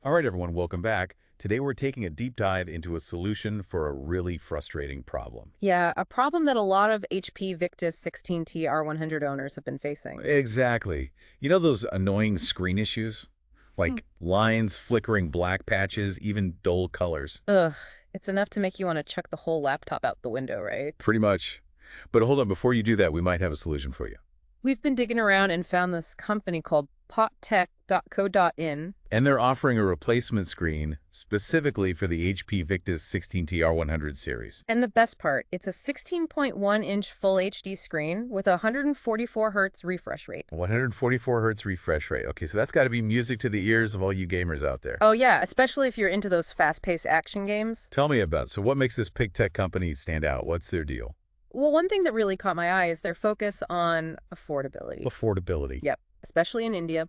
All right, everyone, welcome back. Today we're taking a deep dive into a solution for a really frustrating problem. Yeah, a problem that a lot of HP Victus 16T-R100 owners have been facing. Exactly. You know those annoying screen issues? Hmm. Like lines, flickering black patches, even dull colors. Ugh, it's enough to make you want to chuck the whole laptop out the window, right? Pretty much. But hold on, before you do that, we might have a solution for you. We've been digging around and found this company called Pctech.co.in. And they're offering a replacement screen specifically for the HP Victus 16TR100 series. And the best part, it's a 16.1-inch Full HD screen with a 144 Hz refresh rate. 144 hertz refresh rate. Okay, so that's got to be music to the ears of all you gamers out there. Oh yeah, especially if you're into those fast-paced action games. Tell me about it. So what makes this Pctech company stand out? What's their deal? Well, one thing that really caught my eye is their focus on affordability. Affordability. Yep, especially in India.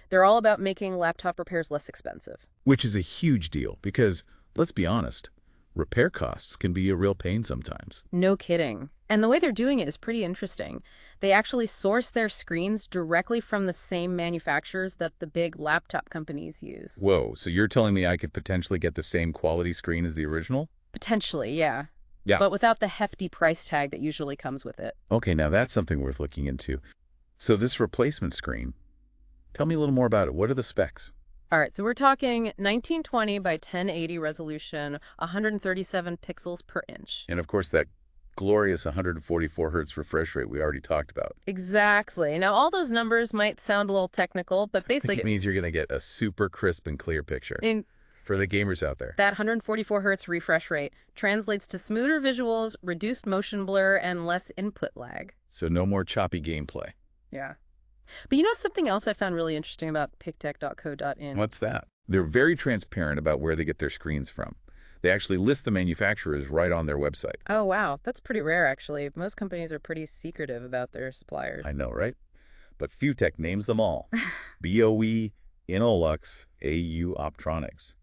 They're all about making laptop repairs less expensive. Which is a huge deal because, let's be honest, repair costs can be a real pain sometimes. No kidding. And the way they're doing it is pretty interesting. They actually source their screens directly from the same manufacturers that the big laptop companies use. Whoa, so you're telling me I could potentially get the same quality screen as the original? Potentially, yeah. Yeah. But without the hefty price tag that usually comes with it. Okay, now that's something worth looking into. So this replacement screen, tell me a little more about it. What are the specs? All right, so we're talking 1920 by 1080 resolution, 137 pixels per inch. And of course, that glorious 144 hertz refresh rate we already talked about. Exactly. Now, all those numbers might sound a little technical, but I think basically, it means you're going to get a super crisp and clear picture in for the gamers out there. that 144 hertz refresh rate translates to smoother visuals, reduced motion blur, and less input lag. So no more choppy gameplay. Yeah. But you know something else I found really interesting about Pctech.co.in? What's that? They're very transparent about where they get their screens from. They actually list the manufacturers right on their website. Oh, wow. That's pretty rare, actually. Most companies are pretty secretive about their suppliers. I know, right? But Fewtech names them all. BOE, Inolux, AU Optronics,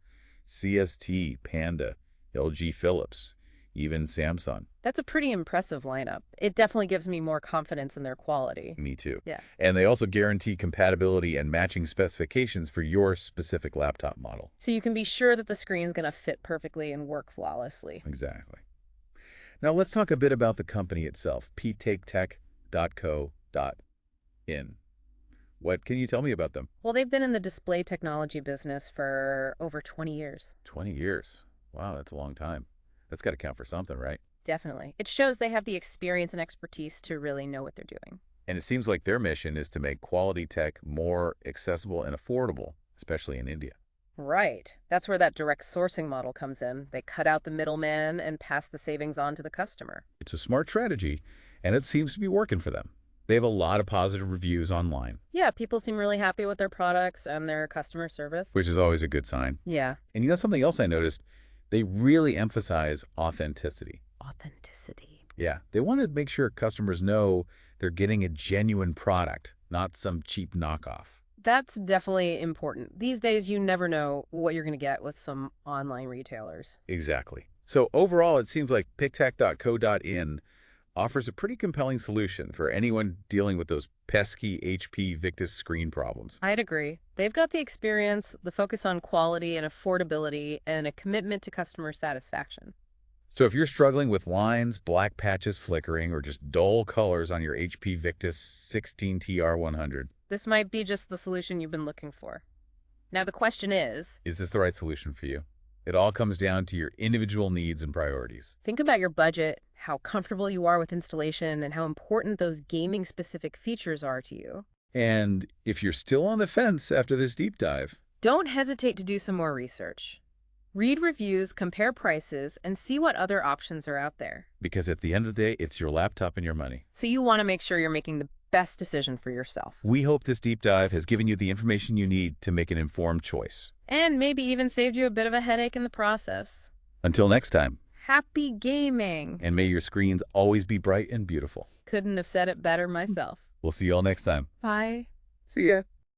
CST, Panda, LG Philips, even Samsung. That's a pretty impressive lineup. It definitely gives me more confidence in their quality. Me too. Yeah. And they also guarantee compatibility and matching specifications for your specific laptop model. So you can be sure that the screen's going to fit perfectly and work flawlessly. Exactly. Now let's talk a bit about the company itself, pctech.co.in. What can you tell me about them? Well, they've been in the display technology business for over 20 years. 20 years. Wow, that's a long time. That's got to count for something, right? Definitely. It shows they have the experience and expertise to really know what they're doing. And it seems like their mission is to make quality tech more accessible and affordable, especially in India. Right. That's where that direct sourcing model comes in. They cut out the middleman and pass the savings on to the customer. It's a smart strategy, and it seems to be working for them. They have a lot of positive reviews online, Yeah, people seem really happy with their products and their customer service. which is always a good sign. Yeah. And you know something else I noticed? They really emphasize authenticity. Authenticity. Yeah, they want to make sure customers know they're getting a genuine product, not some cheap knockoff. That's definitely important. These days, you never know what you're going to get with some online retailers. Exactly. So overall, it seems like pictech.co.in offers a pretty compelling solution for anyone dealing with those pesky HP Victus screen problems. I'd agree. They've got the experience, the focus on quality and affordability, and a commitment to customer satisfaction. So if you're struggling with lines, black patches flickering, or just dull colors on your HP Victus 16TR100, This might be just the solution you've been looking for. Now, the question is, is this the right solution for you? It all comes down to your individual needs and priorities. think about your budget, how comfortable you are with installation, and how important those gaming-specific features are to you. And if you're still on the fence after this deep dive, Don't hesitate to do some more research. Read reviews, compare prices, and see what other options are out there. because at the end of the day, it's your laptop and your money. So you want to make sure you're making the best decision for yourself. We hope this deep dive has given you the information you need to make an informed choice. And maybe even saved you a bit of a headache in the process. Until next time, Happy gaming! and may your screens always be bright and beautiful. Couldn't have said it better myself. We'll see you all next time. Bye. See ya.